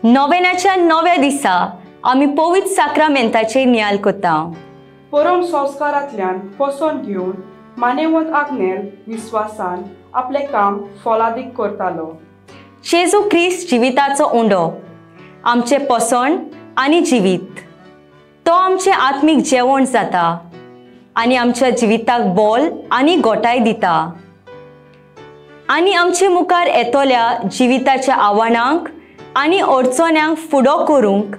नोवेनाच्या नव्या दिसा आमी पवित्र साक्रामेंताचे नियाल कोता। परम संस्कारांतल्यान पसोन घेवन मानेवंत आग्नेल विश्वासान आपले काम फलादीक करतालो। जेजू ख्रिस्त जिविताचो उंडो, आमचे पसण आनी जिवीत, तो आमचे आत्मीक जेवण जाता आनी आमच्या जिविताक बोल आनी गोटाय दिता आनी आमचे मुखार येतोल्या जिविताच्या आव्हानांक आनी अडचण्यांक फुडो करूंक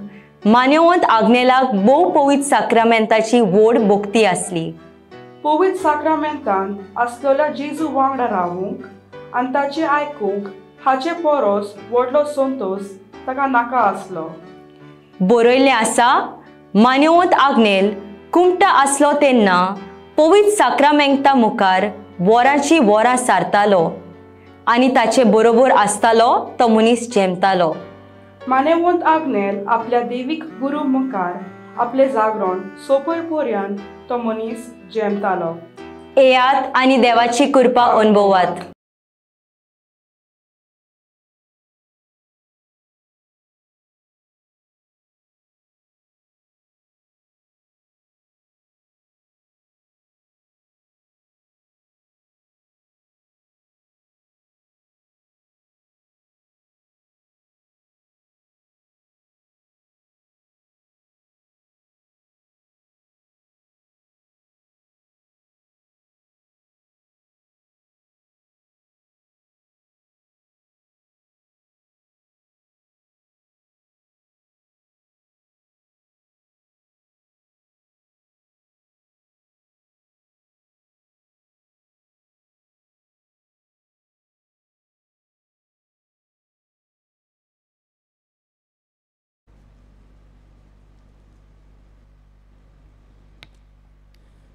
मानेवंत आग्नेलाक भोव पवित्र साक्रामेंताची व्हड भोक्ती आसली। पवित्र साक्रामेंतान आसलेल्या जेजू वांगडा रावूंक आनी ताचे आयकूंक हाचे परस व्हडलो संतोश ताका नाका आसलो। बरयल्लें आसा, मानेवंत आग्नेल कुमटा आसलो तेन्ना पवित्र साक्रामेंता मुखार वरांची वरां सारतालो आनी ताचे बरोबर आसतालो तो मनीस जेमतालो। मानेवंत आग्नेल आपल्या देवीक गुरू मुखार आपले जागरण सोंपय पर्यंत तो मनीस जेमतालो। येयात आनी देवाची कृपा अनुभवात।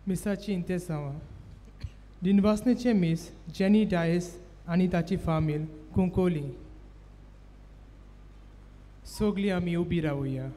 मिसाची इंतेसांवा दिनवासनेचे मीस जेनी डायस आनी ताची फामील कुंकोली सगळीं आमी उबी रावुया।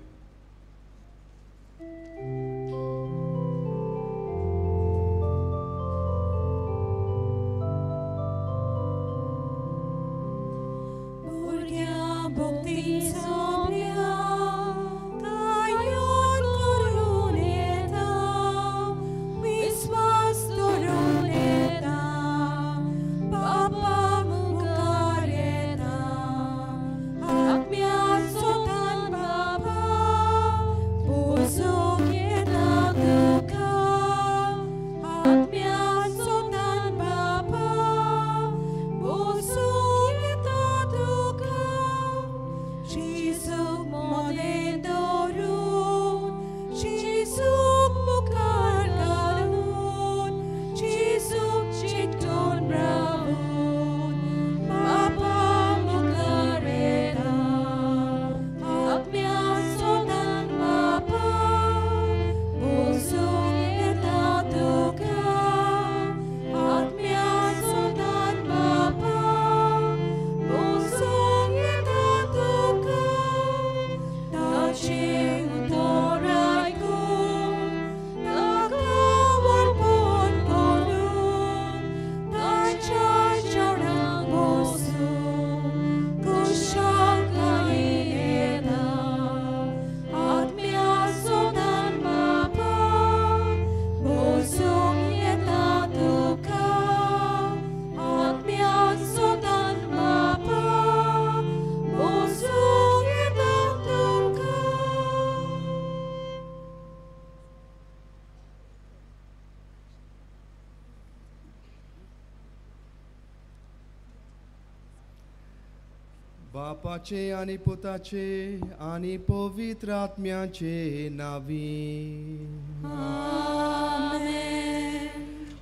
बापाचे आनी पुताचे आनी पवित्र आत्म्याचे नावी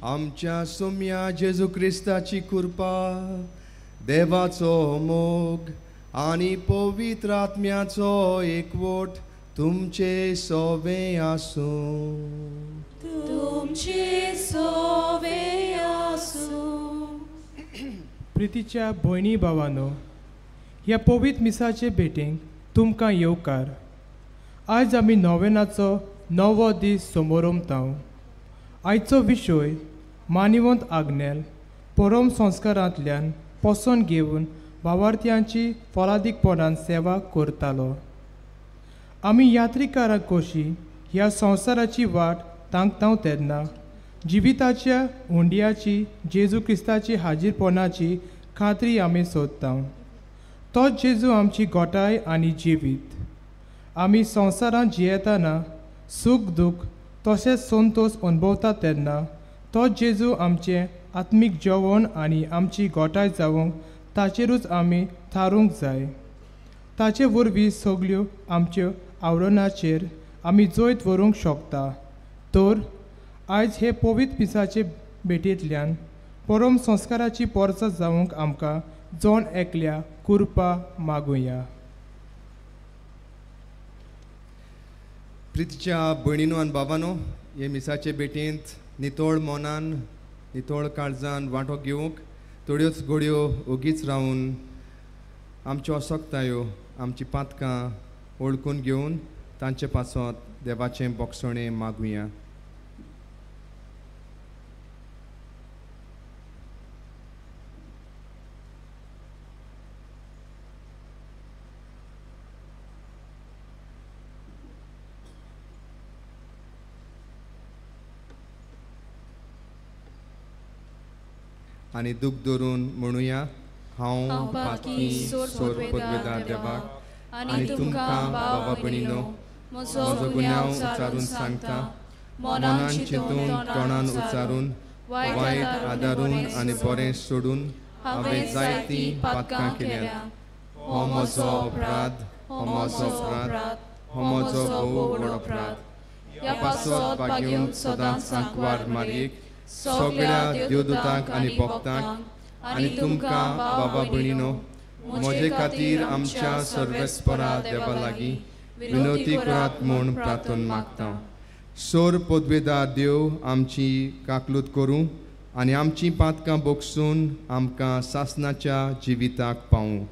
आमच्या सोम्या जेजू क्रिस्ताची कृपा, देवाचो मोग आनी पवित्र आत्म्याचो एकवट तुमचे सोवे आसूं। प्रितीच्या भयणी भावानो, ह्या पवित्र मिसाचे भेटेक तुमकां येवकार। आज आमी नोवेनाचो नवो दीस समोरमताव। आयचो विशय मानिवंत आग्नेल परम संस्कारांतल्यान पसोन घेवन भावार्थ्यांची फलादीकपणान सेवा करतालो. आमी यात्रिकारां कशी ह्या संवसाराची वाट तांकतांव तेन्ना जिविताच्या हुंड्याची जेजू क्रिस्ताची हाजीरपणाची खात्री आमी सोदता. तोच जेजू आमची गोठाय आनी जिवीत. आमी संवसारांत जियेतना सूख दूख तशेंच संतोश अनुभवता तेन्ना तोच जेजू आमचें आत्मीक जेवण आनी आमची गोठाय जावंक ताचेरूच आमी थारूंक जाय. ताचे वरवीं सगल्यो आमच्यो आवडणाचेर आमी जैत व्हरूंक शकता. तर आयज हे पवित्र पिसाचे भेटेंतल्यान परम संस्काराची पोरसां जावंक आमकां जोण एकल्या कृपा मागुया. प्रितीच्या भयणीनो आनी बाबानो, हे मिसाचे भेटेंत नितोळ मोनान नितोळ काळजान वांटो घेवंक थोड्योच घडयो ओगीच रावन आमच्यो असोकतायो आमची पातकां ओळखून घेवन तांचे पासत देवाचें बोगसणें मागुया. आनी दूख धरून म्हणुया, हांव पातकी सोर पदवेदार देवाक आनी तुमकां बाबा भयणीनो म्हजो गुन्यांव उचारून सांगता. मनान चिंतून तोंडान उचारून वायट आदारून आनी बरें सोडून हांवें जायतीं पातकां केल्यात. हो म्हजो अपराध, हो म्हजो अपराध, हो म्हजो भोव व्हड अपराध. ह्या पासत बागेवन सदांच आंकवार मारयेक सगळ्या देवदूतांक आनी भक्तांक आनी तुमकां बाबा भयणीनो म्हजे खातीर आमच्या सर्वेस्परा देवा लागीं विनवती करात म्हूण प्रार्थना मागता. सोर पदवेदार देव आमची काकलूत करूं आनी आमची पातकां बोगसून आमकां सासणाच्या जिविताक पावूं.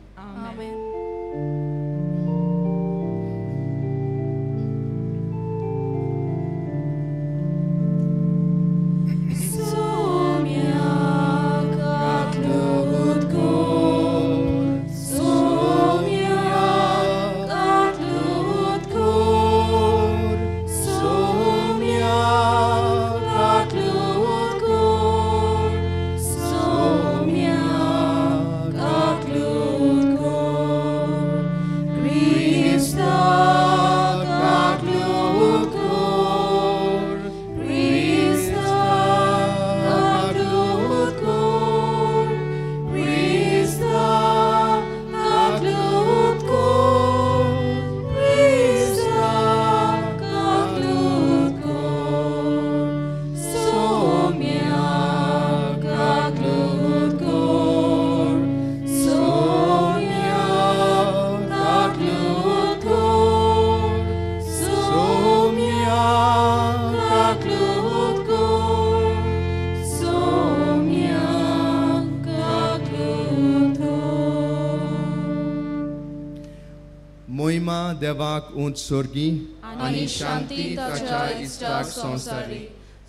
देवाक उंच सोर्गी आनी शांती ताच्या इश्टाक संवसारी.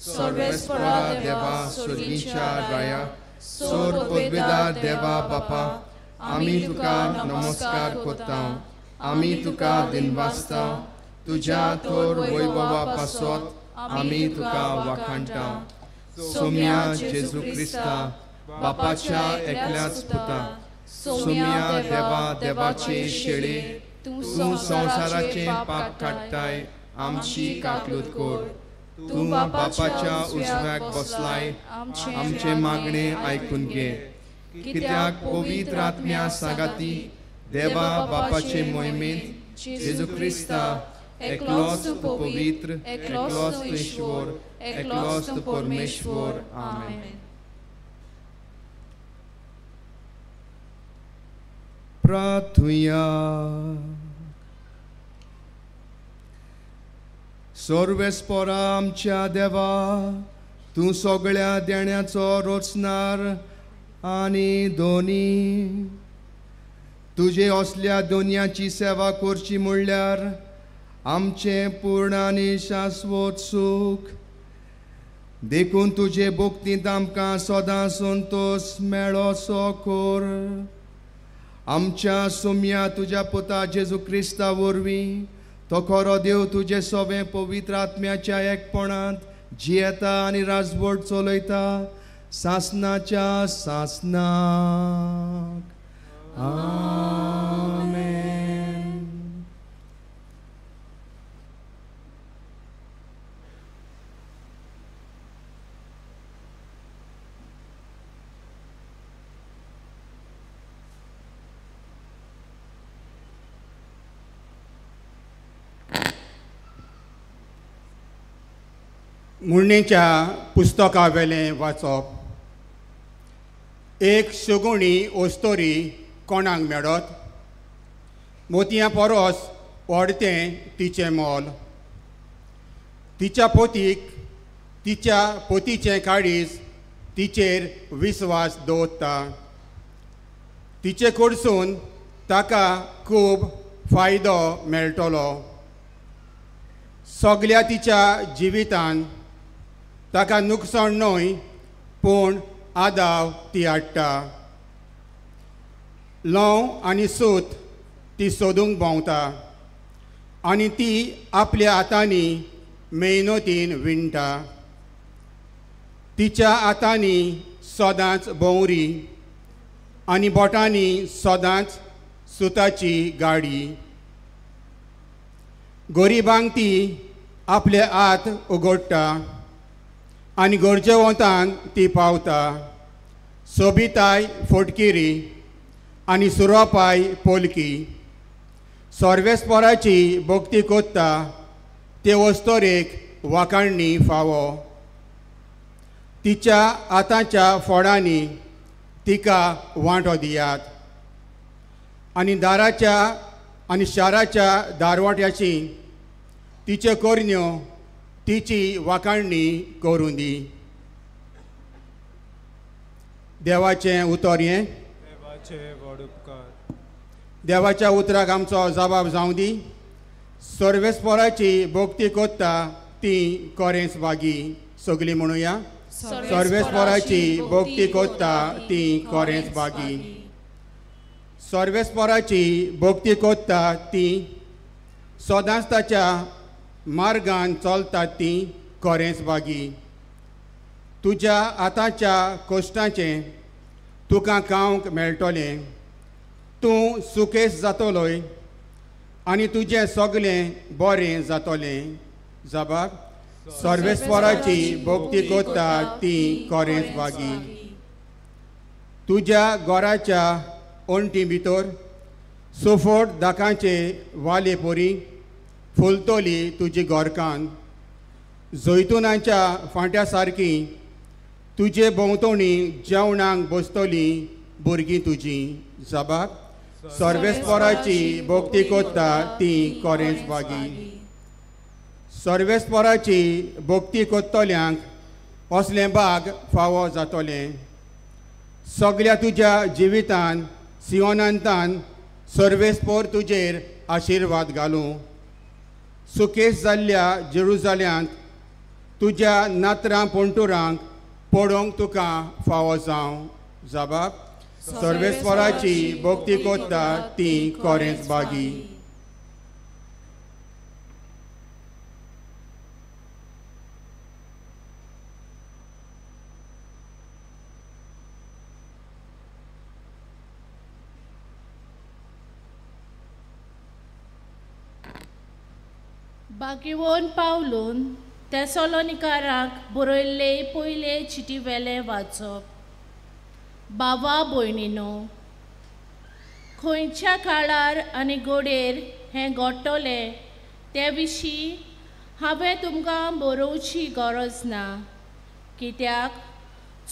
सर्वेस्परा देवा सोर्गीच्या राया, सोर पदवेदार देवा बापा, आमी तुका नमस्कार कोत्ता. आमी तुका दिनवासता. तुज्या थोर वैभवा पासत आमी तुका वाखाणटा. सोम्या जेजू क्रिस्ता, बापाच्या एकल्याच पुता, सोम्या देवा देवाचे शेळे, तूं संवसाराचे पाप काडटाय, आमची काकलूत कोर. तूं बापाच्या उजव्याक बसलाय, आमचे मागणे आयकून घे. कित्याक पवित्र आत्म्या सांगाती देवा बापाचे मोहिमेंत जेजू क्रिस्ता एकलोच पवित्र, एकलोच ईश्वर, एकलोच परमेश्वर. आमेन. प्रार्थुया. सर्वेस्परा आमच्या देवा, तूं सगळ्या देण्याचो रोचणार आनी दोनी. तुजे असल्या दोनयाची सेवा करची म्हणल्यार आमचें पूर्ण आनी शाश्वत सूख. देखून तुजे भक्तींत आमकां सदां संतोश मेळोसो कर. आमच्या सोम्या तुज्या पुता जेजू क्रिस्ता वरवीं तो खरो देव तुजे सोबे पवित्र आत्म्याच्या एकपणांत जियेता आनी राजवट चलयता सासनाच्या सासनाक आमेन. मुर्णेच्या पुस्तका वेलें वाचप. एक शुगुणी ओस्तोरी कोणाक मेळत, मोतयां परस व्हडतें तिचें मोल. तिच्या पोतीक तिच्या पोतीचें काळीज तिचेर विस्वास दवरता. तिचे कडसून ताका खूब फायदो मेळटलो. सगल्या तिच्या जिवितान ताका नुकसाण न्हय पूण आदाव ती हाडटा. लव आनी सूत ती सोदूंक भोंवता आनी ती आपल्या हातांनी मेहनतीन विणटा. तिच्या हातांनी सदांच भोंवरी आनी बोटांनी सदांच सुताची गाडी. गरिबांक ती आपले हात उगडटा आनी गरजेवंतांक ती पावता. सोबिताय फोटकिरी आनी सुरोपाय पोलकी. सर्वेस्पराची भक्ती कोत्ता ते वस्तोरेक वाखाणणी फावो. तिच्या हातांच्या फोडांनी तिका वांटो दियात आनी दाराच्या आनी शाराच्या दारवाट्याची तिच्यो कोरन्यो तिची वाखाणणी करूं दी. देवाचें उतर हें. देवाच्या उतराक आमचो जबाब जावं दी. सर्वेस्पराची भक्ती कोत्ता ती कोरेंस बागी. सगळीं म्हणुया. सर्वेस्पराची भक्ती कोत्ता ती कोरेंस बागी. सर्वेस्पराची भक्ती कोत्ता ती सदांच ताच्या मार्गान चलतात ती कोरेंस बागी. तुज्या हाताच्या कश्टाचें तुका खावंक मेळटलें. तूं सुकेस जातलोय आनी तुजें सगळें बरें जातलें. जबाब. सर्वेस्पराची भक्ती कोत्ता ती कोरेंस बागी. तुज्या घराच्या ओंटी भितर सोफोट दाकांचे वाले पोरी फुलतली तुजी गोरकान. जैतुनाच्या फांट्या सारकी तुजे भोंवतणी जेवणाक बसतली भुरगीं तुजी. जबाब. सर्वेस्पराची भक्ती कोत्ता ती कोरेंस बागी. सर्वेस्पराची भक्ती कोत्तल्यांक असलें भाग फावो जातलें. सगल्या तुज्या जिवितान सियोनांतान सर्वेस्पर तुजेर आशिर्वाद घालूं. सुकेस जाल्ल्या जेरुजाल्यांत तुज्या नात्रां पंटुरांक पडोवंक तुका फावो जावं. जबाब. सर्वेस्पराची भक्ती कोत्ता ती कोरेंस बागी. बाकिवोन पावलून तेसलोनिकाराक बरयल्ले पयले चिटी वेलें वाचप. बावा भयणीनो, खंयच्या काळार आनी घोडेर हें घडटलें ते विशीं हांवें तुमकां बरोवची गरज ना. कित्याक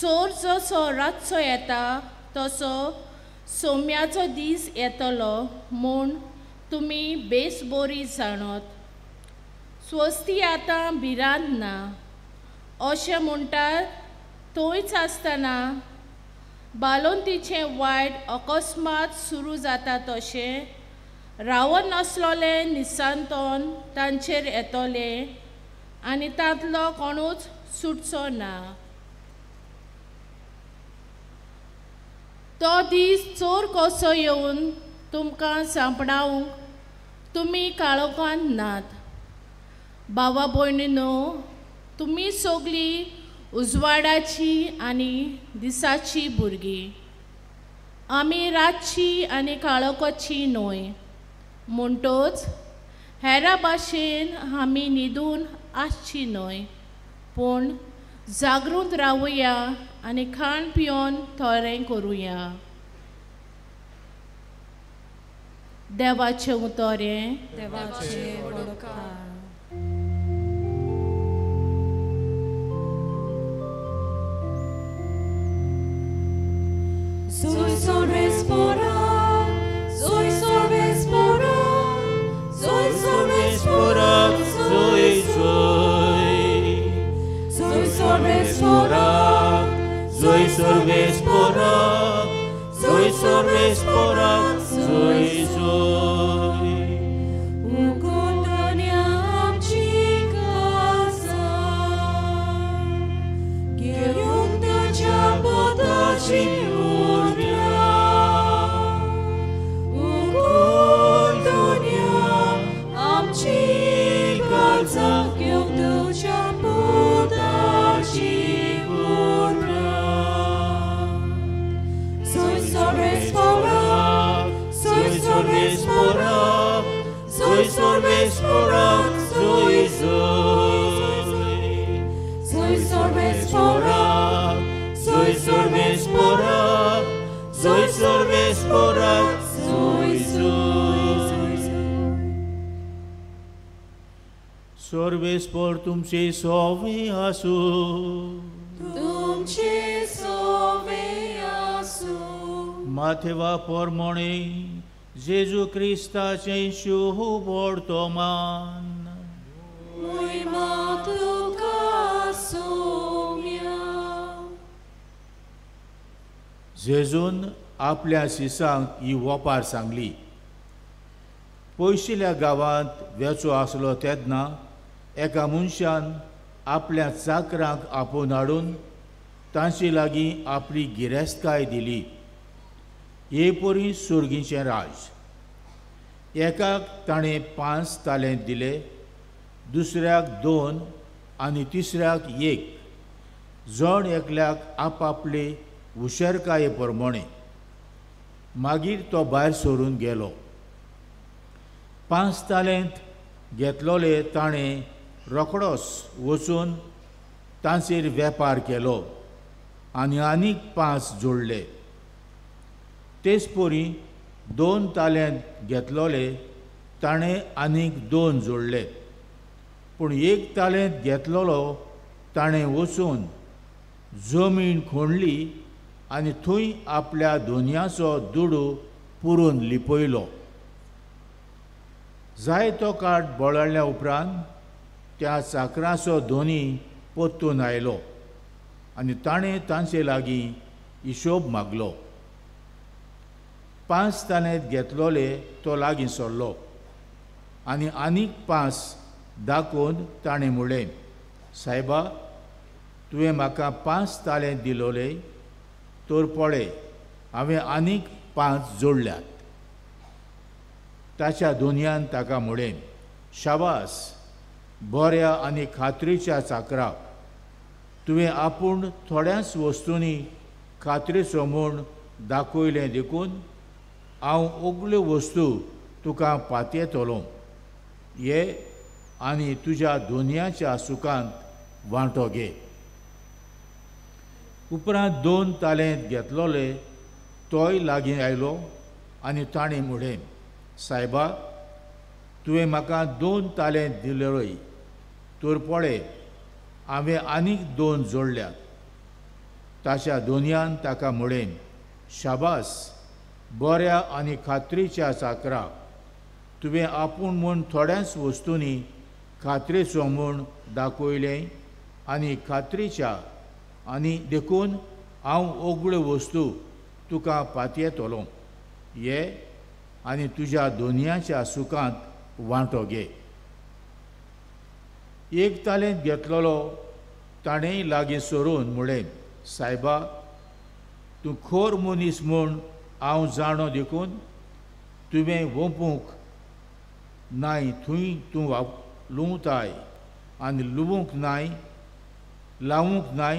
चोर जसो रातचो येता तसो सोम्याचो दीस येतलो म्हूण तुमी बेस बरी जाणत. स्वस्ती आतां भिरांत ना अशें म्हणटात थंयच आसतना बालोंतीचें वायट अकस्मात सुरू जाता तशें रावण नासलोलें निसांतोन तांचेर येतलें आनी तांतलो कोणूच सुटचो ना. तो दीस चोर कसो येवन तुमकां सांपडावंक तुमी काळोखान नात. भावा भयणीनो, तुमी सगळीं उजवाडाची आनी दिसाची भुरगीं. आमी रातची आनी काळोखाची न्हय. म्हणटच हेरा भाशेन आमी न्हिदून आसची न्हय, पूण जागृत रावुया आनी खाण पिवन थोरें करुया. देवाचें उतोरें. देवाचें वडकार. Soy sorbes pora, soy sorbes pora, soy sorbes pora, soy sorbes pora, soy sorbes pora, soy sorbes pora, soy. Ugotonia amci casa, kierunta ciapotaci. Soy sorbes porak, soy sorbes porak, soy sorbes porak, soy sorbes porak, soy. Sorbes por तुमचे सोवे आसू. तुमचे सोवे आसू. माथेवा पोरमोणे जेजू क्रिस्ताचे शुभ वर्तमान. Moima tuka soumya. जेजून आपल्या शिसांक ही वपार सांगली. पयशिल्ल्या गांवांत वेचो आसलो तेन्ना एका मनशान आपल्या चाकरांक आपोवन हाडून तांचे लागीं आपली गिरेस्तकाय दिली. हे परी सुर्गीचें राज. एकाक ताणें 5 तालेंत दिले, दुसऱ्याक 2 आनी तिसऱ्याक 1, जण एकल्याक आपापले हुशारकाये प्रमाणे. मागीर तो भायर सरून गेलो. 5 तालेंत घेतलोले ताणें रोखडोच वचून तांचेर वेपार केलो आनी आनीक 5 जोडले. तेच परी 2 तालेंत घेतलोले ताणें आनीक 2 जोडले. पूण 1 तालेंत घेतलोलो ताणें वचून जमीन खोणली आनी थंय आपल्या दोनयाचो दुडू पुरून लिपयलो. जायतो काळ बोळाळ्या उपरांत त्या चाकराचो दोनी पोत्तून आयलो आनी ताणें तांचे लागीं हिशोब मागलो. 5 तालेंत घेतलोले तो लागीं सरलो आनी आनीक 5 दाखोवन ताणें म्हणलें, सायबा, तुवें म्हाका 5 तालेंत दिलोले, तर पळय, हांवें आनीक 5 जोडल्यात. ताच्या दोनयान ताका म्हणलें, शाबास, बऱ्या आनी खात्रीच्या चाकरा, तुवें आपूण थोड्याच वस्तूंनी खात्रेचो म्हूण दाखयलें देखून हांव ओगल्यो वस्तू तुका पातयेतलो. ये आनी तुज्या दोनयाच्या सुखांत वांटो घे. उपरांत 2 तालेंत घेतलोले तोय लागीं आयलो आनी ताणें म्हणलें, सायबा, तुवें म्हाका 2 तालेंत दिलेलोय, तर पळय, हांवें आनीक 2 जोडल्यात. ताच्या दोनयान ताका म्हणलें, शाबास, बऱ्या आनी खात्रीच्या चाकरा, तुवें आपूण म्हूण थोड्याच वस्तूंनी खात्रेचो म्हूण दाखयलें आनी खात्रीच्या आनी देखून हांव ओगळ्यो वस्तू तुका पातयेतलो. ये आनी तुज्या दोनयाच्या सुखांत वांटो घे. 1 तालेंत घेतलोलो ताणेंय लागीं सरून म्हणलें, सायबा, तूं खोर मनीस म्हूण हांव जाणो देखून तुवें वोंपूंक नाय थंय तूं लुंवताय आनी लुवूंक नाय लावूंक नाय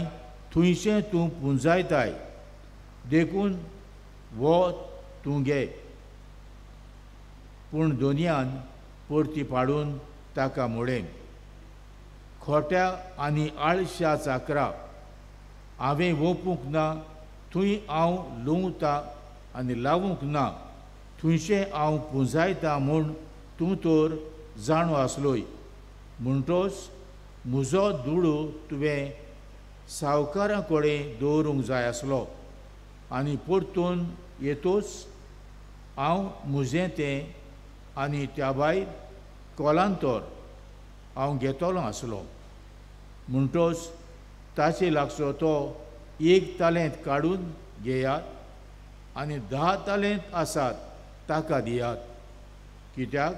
थंयचें तूं पुंजायताय देखून वो तूं घे. पूण दोनयान परती पाडून ताका म्हळें, खोट्या आनी आळश्या चाकरा, हांवें वोंपूंक ना थंय हांव लुंवतां आनी लावूंक ना थंयचें हांव पुंजायतां म्हूण तूं तर जाणो आसलोय. म्हणटोच म्हजो दुडू तुवें सावकारा कडेन दवरूंक जाय आसलो आनी परतून येतोच हांव म्हजें तें आनी त्या भायर कोलांतर हांव घेतलो आसलो. म्हणटोच ताचे लागचो तो 1 तालेंत काडून घेयात आनी 10 तालेंत आसात ताका दियात. कित्याक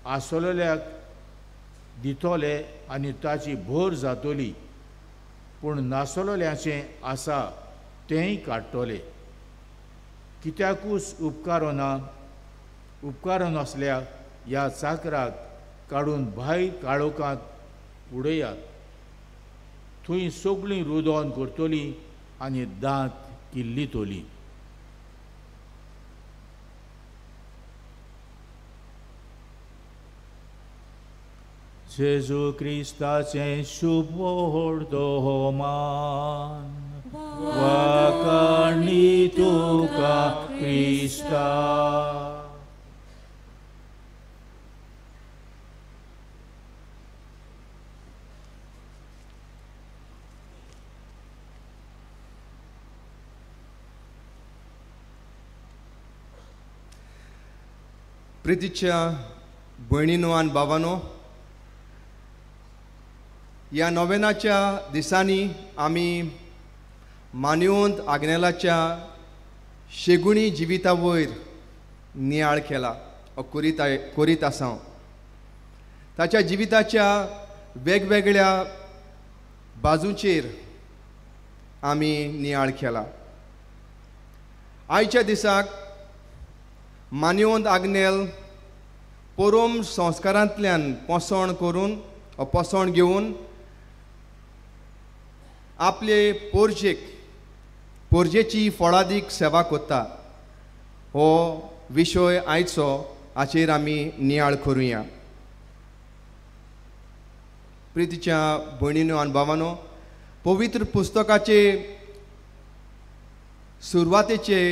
आसलेल्याक दितोले आनी ताची भर जातली, पूण नासलोल्याचें आसा तेंय काडटले. कित्याकूच उपकारो नासल्या ह्या चाकराक काडून भायर काळोखांत उडयात. थंय सगळीं रुदोन करतलीं आनी दांत किल्लीतलीं. जेजू क्रिस्ताचें शुभ वर्तमान वाकाणी तुका क्रिस्ता. प्रितीच्या भयणीनो आनी भावांनो, ह्या नोवेनाच्या दिसांनी आमी मानिवंत आग्नेलाच्या शेगुणी जिविता वयर नियाळ केला करीत आसा. ताच्या जिविताच्या वेगवेगळ्या बाजूचेर आमी नियाळ केला. आयच्या दिसाक मानिवंत आग्नेल परम संस्कारांतल्यान पोसण घेवन आपले पोरजेची फळादीक सेवा कोत्ता. हो विशय आयचो हाचेर आमी नियाळ करुया. प्रितीच्या भयणीनो आनी भावांनो, पवित्र पुस्तकाचे सुरवातेचे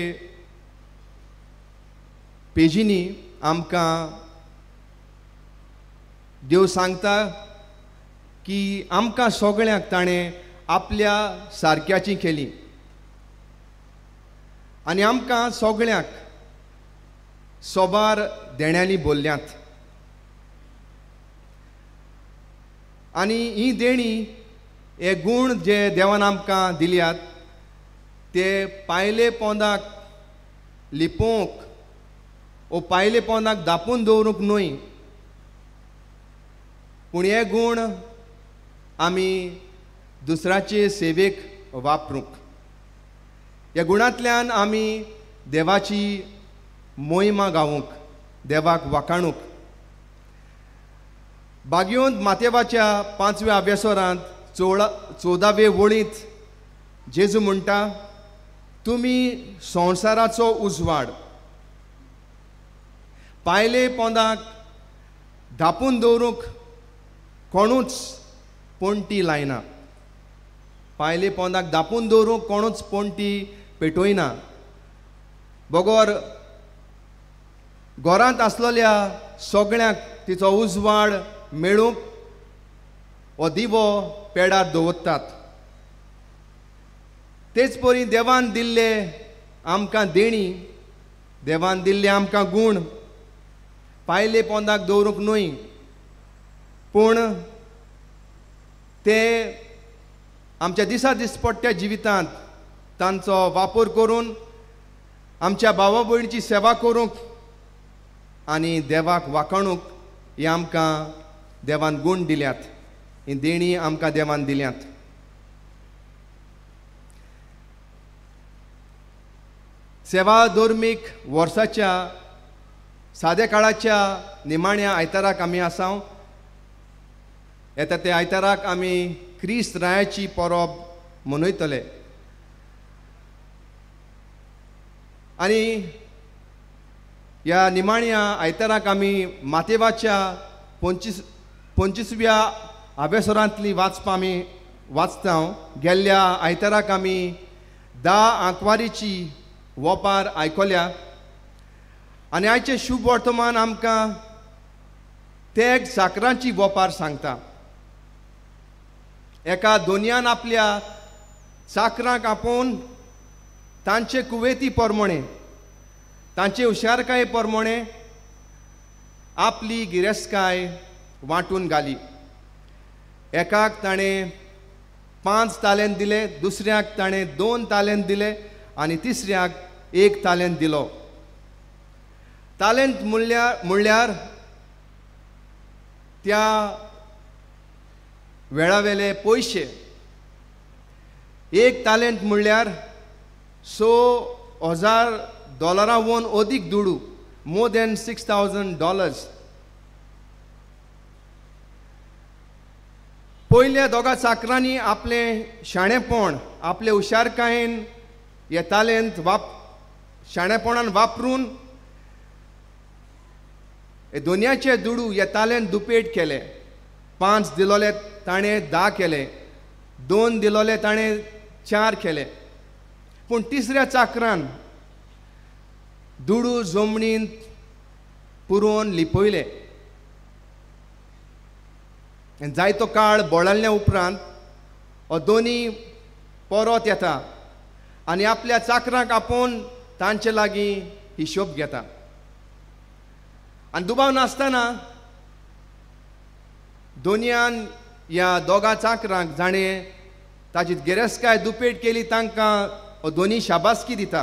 पेजींनी आमकां देव सांगता की आमकां सगळ्यांक ताणें आपल्या सारक्याची केली आनी आमकां सगळ्यांक सोबार देण्यांनी भरल्यांत. आनी ही देणी, हे गूण जे देवान आमकां दिल्यात, ते पायले पोंदाक लिपोवंक वो पायले पोंदाक धापून दवरूंक न्हय, पूण हे गूण आमी दुसऱ्याचे सेवेक वापरूंक. ह्या गुणांतल्यान आमी देवाची मोहिमा गावूंक, देवाक वाखाणूंक. भाग्योंत मातेवाच्या 5व्या अभ्यासोरांत 14वे वळींत जेजू म्हणटा, तुमी संवसाराचो उजवाड, पायले पोंदाक धापून दवरूंक कोणूच पोंटी लायना. पायले पोंदाक धापून दवरूंक कोणूच पोंटी पेटोयना. बगोर घरांत आसलेल्या सगळ्यांक तिचो उजवाड मेळूंक हो दिवो पेडार दवरतात. तेच परी देवान दिल्ले आमकां देणी, देवान दिल्ले आमकां गूण पायले पोंदाक दवरूंक न्हय, पूण ते आमच्या दिसपट्ट्या जिवितांत तांचो वापर करून आमच्या भावा भयणीची सेवा करूंक आनी देवाक वाखाणूंक हे आमकां देवान गूण दिल्यात, ही देणी आमकां देवान दिल्यात. सेवा धर्मीक वर्साच्या सादे काळाच्या निमाण्या आयताराक आमी आसाव. येता ते आयताराक आमी क्रिस्त रायाची परब मनयतले. आनी ह्या निमाण्या आयताराक आमी मातेवाच्या 25व्या आबेसरांतली वाचपां आमी वाचता. गेल्ल्या आयताराक आमी 10 आंकवारीची वोपार आयकल्या. आनी आयचे शुभ वर्तमान आमकां तेग साकरांची वोपार सांगता. एका दोनयान आपल्या साकरांक आपोवन तांचे कुवेती प्रमाणे तांचे हुशारकाये प्रमाणे आपली गिरेस्तकाय वांटून घाली. एकाक ताणें 5 तालेंत दिले, दुसऱ्याक ताणें 2 तालेंत दिले आनी तिसऱ्याक 1 तालेंत दिलो. तालेंत म्हणल्यार त्या वेळावेले पयशे. 1 तालेंत म्हणल्यार $6,000 वोन अदीक दुडू, मोर दॅन $6,000. पयल्या दोगा चाकरांनी आपलें शाणेपण आपले हुशारकायेन हे तालेंत शाणेपणान वापरून हे दोनयाचे दुडू हे तालेंत दुपेट केले. 5 दिलोले ताणें 10 केले, 2 दिलोले ताणें 4 केले. पूण तिसऱ्या चाकरान दुडू जमनींत पुरोवन लिपयले. जायतो काळ बोळाल्ल्या उपरांत हो दोनी परत येता आनी आपल्या चाकरांक आपोवन तांचे लागीं हिशोब घेता. आनी दुबाव नासतना दोनयान ह्या दोगा चाकरांक जाणें ताची गिरेस्तकाय दुपेट केली तांकां हो दोनी शाबासकी दिता.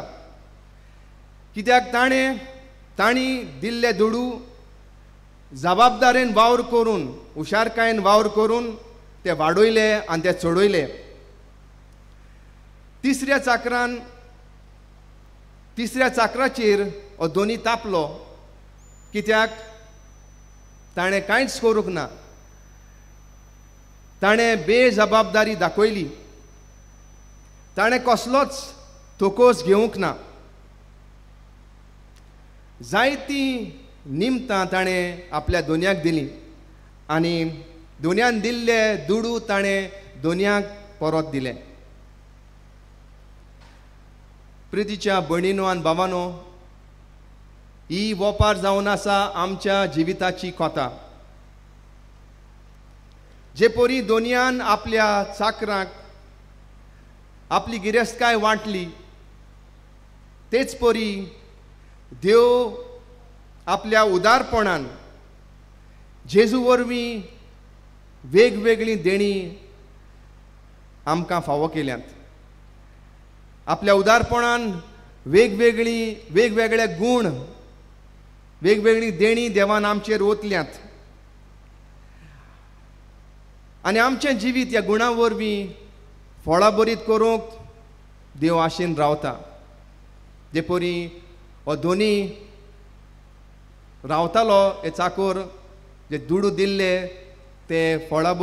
कित्याक तांणी दिल्ले दुडू जबाबदारेन वावर करून हुशारकायेन वावर करून ते वाडयले आनी ते चडयले. तिसऱ्या चाकराचेर हो दोनी तापलो. कित्याक ताणें कांयच करूंक ना. ताणें बेजबाबदारी दाखयली. ताणें कसलोच तोकोस घेवंक ना. जायतीं निमतां ताणें आपल्या दोनयाक दिलीं आनी दोनयान दिल्ले दुडू ताणें दोनयाक परत दिले. प्रितीच्या भयणीनो आनी भावानो, ही वोपार जावन आसा आमच्या जिविताची कोता. जे परी दोनयान आपल्या चाकरांक आपली गिरेस्तकाय वांटली, तेच परी देव आपल्या उदारपणान जेजू वरवीं वेगवेगळी देणी आमकां फावो केल्यात. आपल्या उदारपणान वेगवेगळे गूण वेगवेगळी देणी देवान आमचेर ओतल्यात आनी आमचें जिवीत ह्या गुणां वरवीं फळां बरीत करूंक देव आशेन रावता. जे परी हो दोनी रावतालो हे चाकोर जे दुडू दिल्ले ते फळां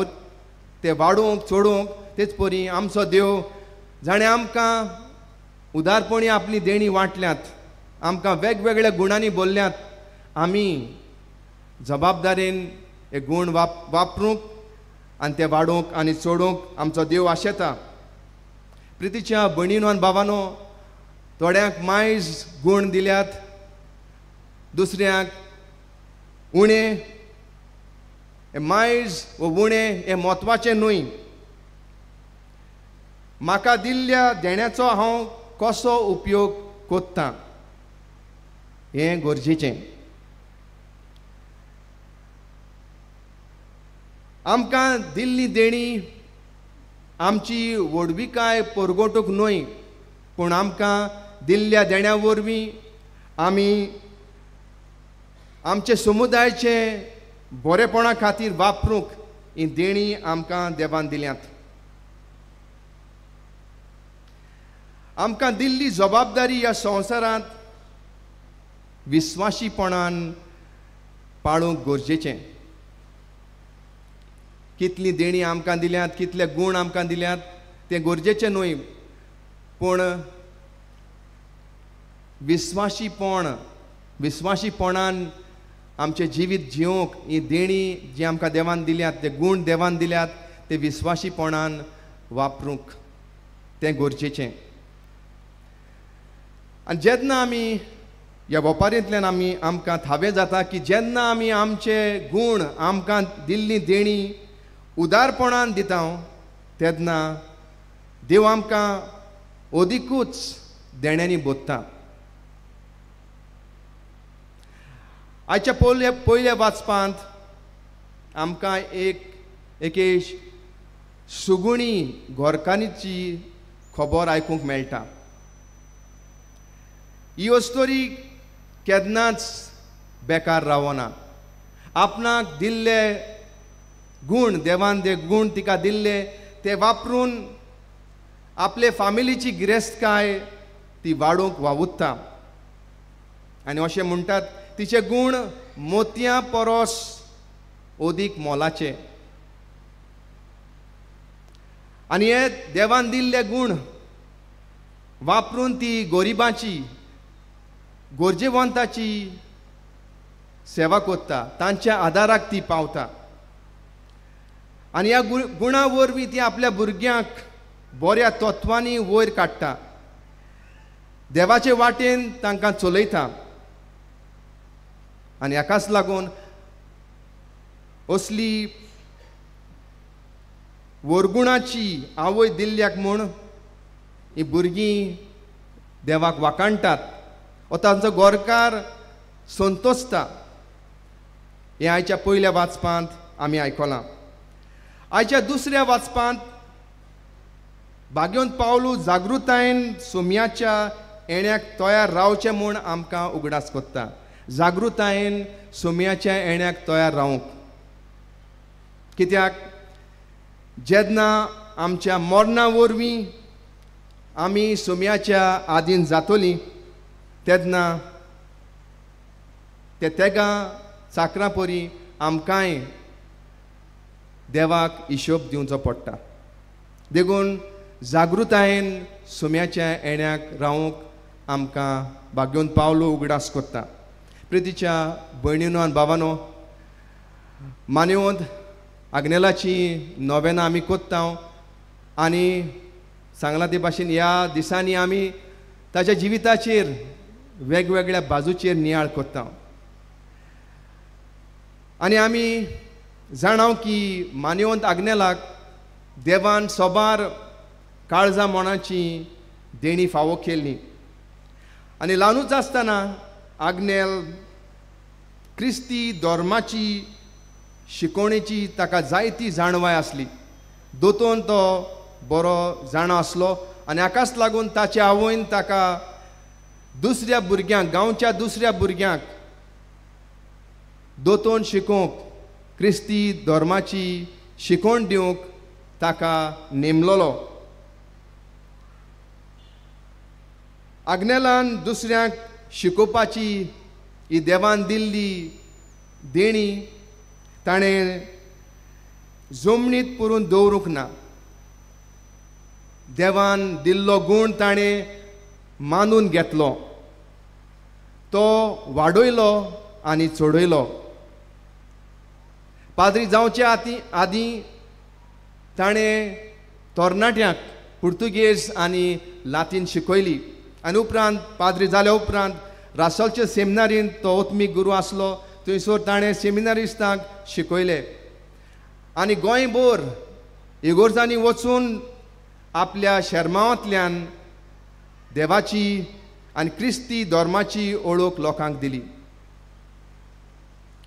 ते वाडूंक चडूंक, तेच परी आमचो देव जाणें आमकां उदारपणी आपली देणी वांटल्यात, आमकां वेगवेगळ्या गुणांनी बोल्ल्यात. आमी जबाबदारेन हे गूण वापरूंक आनी ते वाडोवंक आनी चडोवंक आमचो देव आशेता. प्रितीच्या भयणीनो आनी भावानो, थोड्यांक मायज गूण दिल्यात, दुसऱ्यांक उणें. हे मायज वो उणें हें म्हत्वाचें न्हय. म्हाका दिल्ल्या देण्याचो हांव कसो उपयोग कोत्तां हें गरजेचें. आमकां दिल्ली देणी आमची व्हडविकाय परगटूंक न्हय, पूण आमकां दिल्ल्या देण्या वरवीं आमी आमचे समुदायाचे बरेपणा खातीर वापरूंक ही देणी आमकां देवान दिल्यात. आमकां दिल्ली जबाबदारी ह्या संवसारांत विस्वाशीपणान पाळूंक गरजेचें. कितली देणी आमकां दिल्यात, कितले गूण आमकां दिल्यात तें गरजेचें न्हय, पूण विस्वाशीपणान आमचें जिवीत जिवंक ही देणी जी आमकां देवान दिल्यात, ते गूण देवान दिल्यात, ते विस्वाशीपणान वापरूंक तें गरजेचें. आनी जेन्ना आमी ह्या ओपारींतल्यान आमकां थावें जाता की जेन्ना आमी आमचे गूण आमकां दिल्ली देणी उदारपणान दिता, तेन्ना देव आमकां ओदिकूच देण्यांनी बोदता. आयच्या पयल्या वाचपांत आमकां एक सुगुणी घोरकान्नीची खबर आयकूंक मेळटा. ही स्टोरी केन्नाच बेकार रावना. आपणाक दिल्ले गूण, देवान जे गूण तिका दिल्ले ते वापरून आपले फामिलीची गिरेस्तकाय ती वाडोवंक वावुरता. आनी अशें म्हणटात तिचे गूण मोतयां परस ओदीक मोलाचे. आनी हे देवान दिल्ले गूण वापरून ती गोरिबांची, गोरजेवंताची सेवा कोत्ता, तांच्या आदाराक ती पावता. आनी ह्या गुणा वरवीं ती आपल्या भुरग्यांक बऱ्या तत्वांनी वयर काडटा, देवाचे वाटेन तांकां चलयता. आनी हाकाच लागून असली वरगुणाची आवय दिल्ल्याक म्हूण ही भुरगीं देवाक वाकाणटात, वो तांचो गोरकार संतोसता. हे आयच्या पयल्या वाचपांत आमी आयकलां. आयच्या दुसऱ्या वाचपांत भाग्यवंत पावलू जागृतायेन सुमयाच्या येण्याक तयार रावचें म्हूण आमकां उगडास कोत्ता. जागृतायेन सुमयाच्या येण्याक तयार रावंक. कित्याक जेन्ना आमच्या मरणा वरवीं आमी सुमयाच्या आदीन जातलीं तेन्ना तेगा चाकरां परी आमकांय देवाक हिशोब दिवचो पडटा. देखून जागृतायेन सुमयाच्या येण्याक रावंक आमकां भाग्यवंत पावलो उगडास कोत्ता. प्रितीच्या भयणीनो आनी भावानो, मानेवंत आग्नेलाची नोवेनां आमी कोत्ता आनी सांगला ते भाशेन ह्या दिसांनी आमी ताच्या जिविताचेर वेगवेगळ्या बाजूचेर नियाळ कोत्ता. आनी आमी जाणाव की मानेवंत आग्नेलाक देवान सोबार काळजा मोणाची देणी फावो केल्ली. आनी ल्हानूच आसतना आग्नेल क्रिस्ती धर्माची शिकोवणेची ताका जायती जाणवाय आसली. दोतोन तो बरो जाणो आसलो आनी हाकाच लागून ताच्या आवयन ताका दुसऱ्या भुरग्यांक, गांवच्या दुसऱ्या भुरग्यांक दोतोन शिकोवंक, क्रिस्ती धर्माची शिकोवण दिवंक ताका नेमलोलो. आग्नेलान दुसऱ्यांक शिकोवपाची ही देवान दिल्ली देणी ताणें जमनीत पुरून दवरूंक ना. देवान दिल्लो गूण ताणें मानून घेतलो, तो वाडयलो आनी चडयलो. पाद्री जावच्या आदीं ताणें तरणाट्यांक पुर्तुगेज आनी लातीन शिकयली आनी उपरांत पाद्री जाल्या उपरांत रासोलच्या सेमिनारींत तो ओत्मीक गुरू आसलो. थंयसर ताणें सेमिनारिस्तांक शिकयले आनी गोंयभर इगोर्जांनी वचून आपल्या शर्मावांतल्यान देवाची आनी क्रिस्ती धर्माची ओळख लोकांक दिली.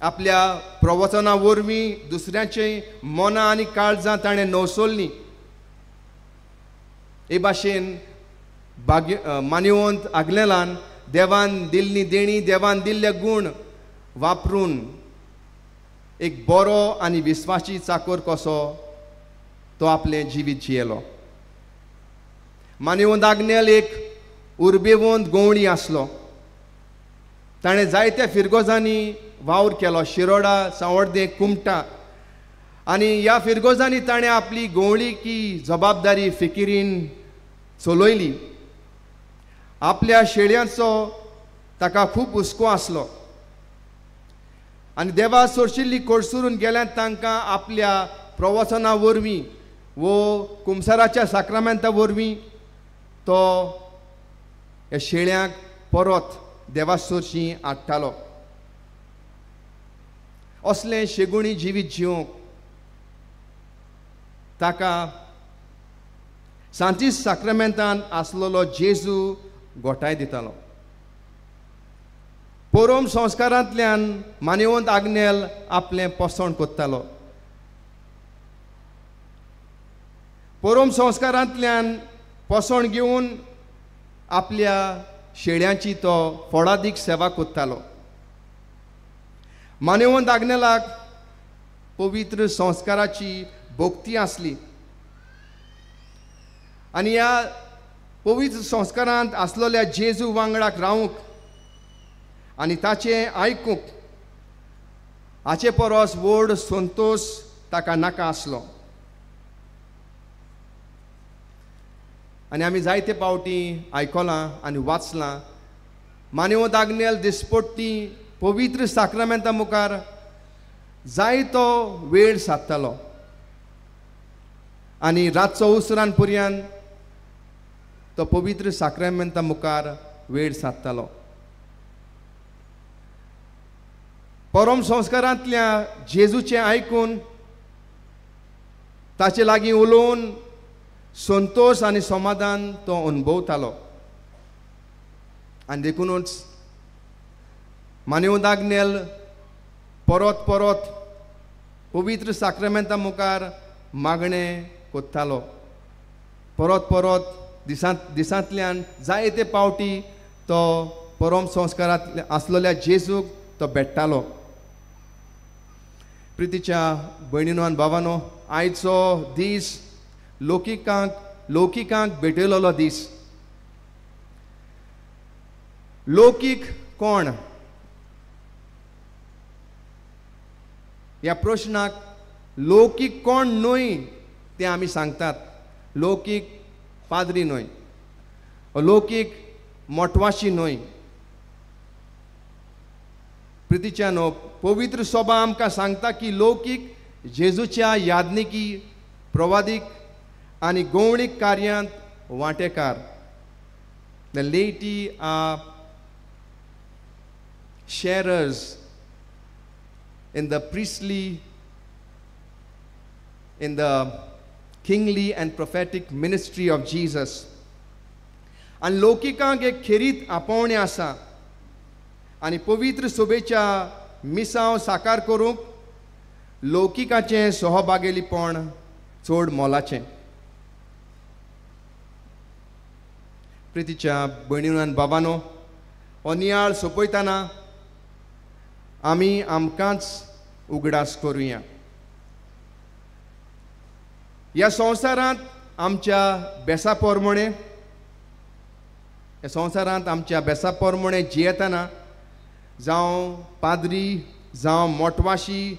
आपल्या प्रवचना वरवीं दुसऱ्याचे मनां आनी काळजां ताणें नवसोल्लीं. हे भाशेन मानेवंत आग्नेलान देवान दिल्ली देणी, देवान दिल्ले गूण वापरून एक बरो आनी विस्वासी चाकर कसो तो आपलें जिवीत जियेलो. मानिवंत आग्नेल एक उर्बेवंत गवळी आसलो. ताणें जायत्या फिरगोजांनी वावर केलो, शिरोडा, सांवड्डे, कुमटा. आनी ह्या फिरगोजांनी ताणें आपली गवळी की जबाबदारी फिकिरीन चलयली. आपल्या शेळयांचो ताका खूब हुस्को आसलो आनी देवा सोडशिल्ली कोडसुरून गेल्यान तांकां आपल्या प्रवचना वरवीं वो कुमसाराच्या साक्रामेंता वरवीं तो ह्या शेळ्यांक परत देवा सोडशी हाडटालो. असलें शेगुणी जिवीत जिवंक ताका सांतीस साक्रामेंतान आसलेलो जेजू घोटाय दितालो. पोरोम संस्कारांतल्यान मानिवंत आग्नेल आपलें पसण कोत्तालो. पोरोम संस्कारांतल्यान पसण घेवन आपल्या शेळयांची तो फळादीक सेवा कोत्तालो. मानिवंत आग्नेलाक पवित्र संस्काराची भोक्ती आसली आनी ह्या पवित्र संस्कारांत आसलेल्या जेजू वांगडाक रावूंक आनी ताचें आयकूंक हाचे परस व्हड संतोश ताका नाका आसलो. आनी आमी जायते पावटी आयकलां आनी वाचलां मानिवंत आग्नेल दिसपट्टी पवित्र साक्रामेंता मुखार जायतो वेळ सादतालो आनी रातचो उसरान पर्यंत तो पवित्र साक्रामेंता मुखार वेळ सादतालो. परम संस्कारांतल्या जेजूचें आयकून ताचे लागीं उलोवन संतोश आनी समाधान तो अनुभवतालो. आनी देखूनच मानिवंत आग्नेल परत परत पवित्र साक्रामेंता मुखार मागणें कोत्तालो. परत परत दिसांतल्यान जायते पावटी तो परम संस्कारांत आसलेल्या जेजूक तो भेट्टालो. प्रितीच्या भयणीनो आनी भावानो, आयचो दीस लौकिकांक भेटयलोलो दीस. लौकीक कोण ह्या प्रश्नाक लौकीक कोण न्हय तें आमी सांगतात. लौकीक पाद्री न्हय, अलौकीक मोटवाशी न्हय. प्रितीच्यानो, पवित्र सभा आमकां सांगता की लौकीक जेजूच्या यादनिकी, प्रवादीक आनी गवळीक कार्यांत वांटेकार. द लेटी are sharers in the priestly, in the kingly and prophetic ministry of Jesus. आनी लौकिकांक एक खेरीत आपोवणें आसा आनी पवित्र सभेच्या मिसांव साकार करूंक लौकिकाचें सहभागिलीपण चड मोलाचें. प्रितीच्या भयणीनो आनी बाबानो, हो नियाळ सोंपयतना आमी आमकांच उगडास करुया. ह्या संवसारांत आमच्या बेसा पोरमणे, ह्या संवसारांत आमच्या बेसा पोरमणे जियेतना जावं पाद्री, जावं मोटवाशी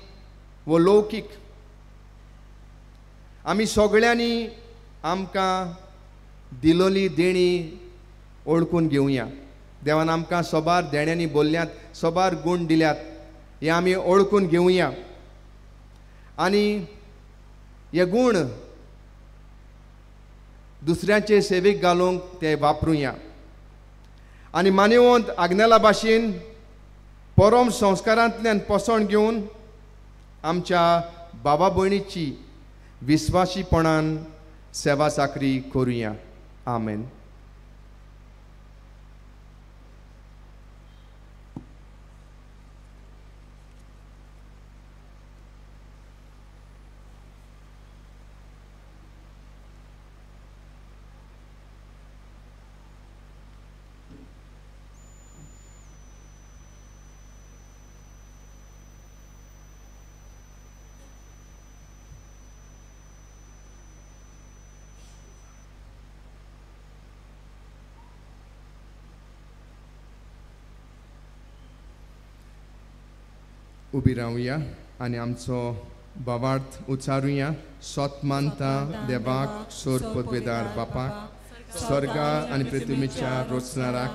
वो लौकीक, आमी सगळ्यांनी आमकां दिलोली देणी ओळखून घेवया. देवान आमकां सोबार देण्यांनी बोल्ल्यात, सोबार गूण दिल्यात, हे आमी ओळखून घेवया आनी हे गूण दुसऱ्याचे सेवेक घालूंक ते वापरुया. आनी मानिवंत आग्नेला भाशेन परम संस्कारांतल्यान पसण घेवन आमच्या बाबा भयणीची विस्वासीपणान सेवा साकरी करुया. आमेन. उबी रावया आनी आमचो भावार्थ उच्चारुया. सोतमानता देवाक सोर पदवेदार बापाक स्वर्गा आनी पृथ्वीच्या रोचणाराक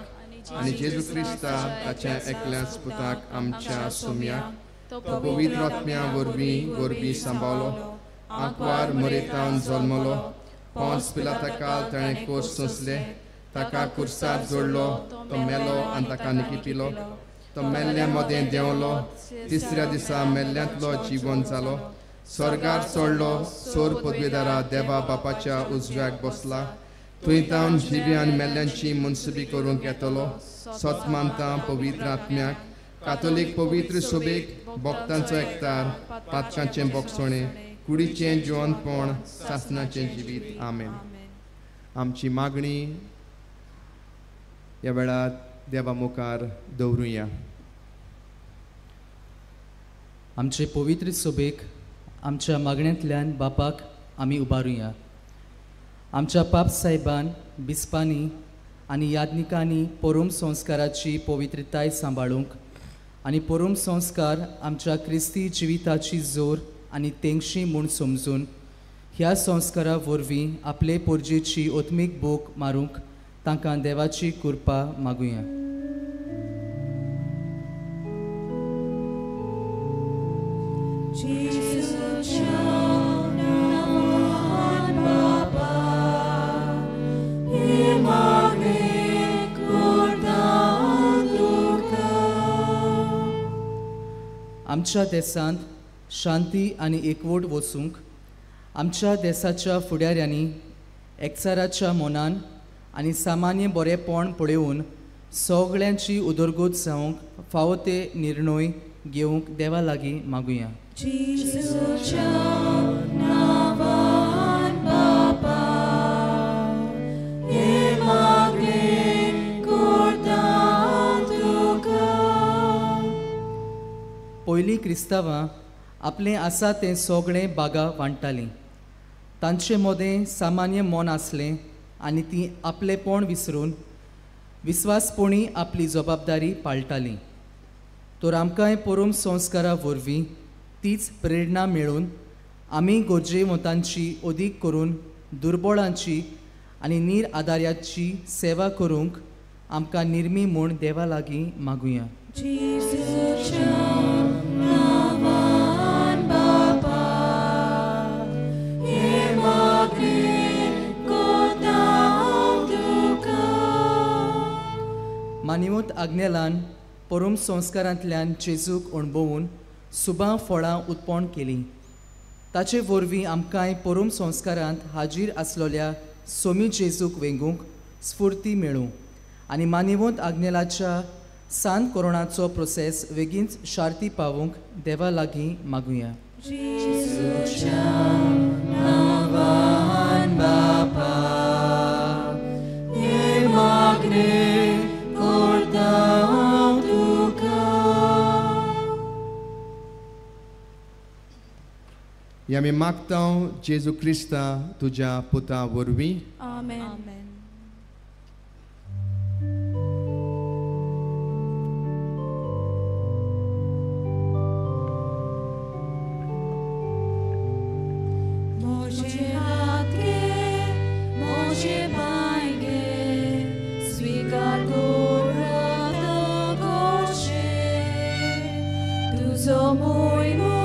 आनी जेजू क्रिस्ता ताच्या एकल्याच पुताक आमच्या सोम्याक तो पवित्र आत्म्या वरवीं गोरबी सांबाळलो. आंकवार मरेतावन जल्मलो. पोंस पिलाताकाल ताणें कोस सोंसले. ताका कुर्सार जोडलो. तो मेलो आनी ताका निकिपिलो. तो मेल्ल्या मदें देंवलो. तिसऱ्या दिसा मेल्ल्यांतलो जिवन जालो. स्वर्गार चडलो. सोर पदवेदारा देवा बापाच्या उजव्याक बसला. थंय तावन जिवी आनी मेल्ल्यांची मनसुबी करूंक येतलो. सोतमानता पवित्र आत्म्याक कातोलीक पवित्र सोबेक भक्तांचो एकतार पातकांचें बोगसोणें कुडीचें जिवंतपण सासणाचें जिवीत. आमेन. आमची मागणी ह्या वेळार देवा मुखार दवरुया. आमचे पवित्र सोबेक आमच्या मागण्यांतल्यान बापाक आमी उबारुया. आमच्या पाप साहेबान बिस्पांनी आनी याज्ञिकांनी परोम संस्काराची पवित्रताय सांबाळूंक आनी परोम संस्कार आमच्या क्रिस्ती जिविताची जोर आनी तेंगशी म्हूण समजून ह्या संस्कारा वरवीं आपले पोरजेची ओत्मीक बोक मारूंक तांकां देवाची कृपा मागुया. आमच्या देशांत शांती आनी एकवट वचूंक आमच्या देशाच्या फुडाऱ्यांनी एकचाराच्या मोनान आनी सामान्य बरेपण पळोवन सगळ्यांची उदरगत जावंक फावो ते निर्णय घेवंक देवा लागीं मागुया. पयलीं क्रिस्तांवां आपलें आसा तें सगळें बागा वांटतालीं. तांचे मदें सामान्य मन आसलें आनी तीं आपलेपण विसरून विस्वासपणी आपली जबाबदारी पाळटालीं. तर आमकांय परोम संस्कारा वरवीं तीच प्रेरणा मेळून आमी गरजेवंतांची ओदीक करून दुर्बळांची आनी निराधार्याची सेवा करूंक आमकां निर्मी म्हूण देवा लागीं मागुया. मानिवत आज्ञेलान परोम संस्कारांतल्यान जेजूक अणभवून सुबां फळां उत्पन्न केलीं. ताचे वरवीं आमकांय परोम संस्कारांत हाजीर आसलोल्या सोमी जेजूक वेंगूंक स्फूर्ती मेळूं आनी मानिवंत आज्ञेलाच्या सांत कोरोनाचो प्रोसेस बेगीनच शार्ती पावूंक देवा लागीं मागुया. या आमी मागता जेजू क्रिस्ता तुज्या पुता वरवीं. आमेन. मोजे हात घे, मोजे पाय घे, स्वीकार गोड गोडशे तुजो मोहिमो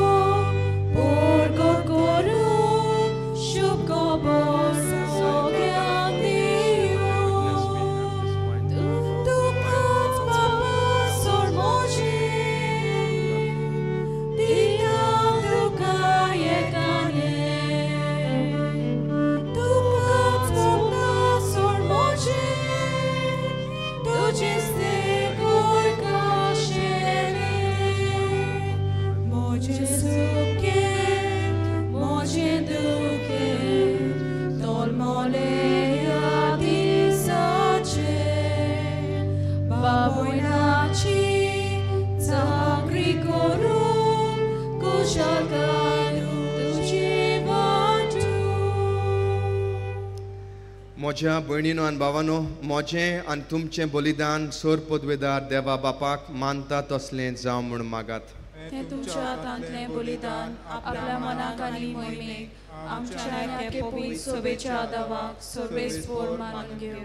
म्हज्या भयणीनो आनी भावानो, म्हजें आनी तुमचें बलिदान सोर पदवेदार देवा बापाक मानता तसलें जावं म्हूण मागात. हे तुमच्या हातांतलें बलिदान आपल्या मनाक आनी मोहिमेक आमच्या हे पवित्र सोबेच्या दावाक सर्वेस्पोर मानून घेव.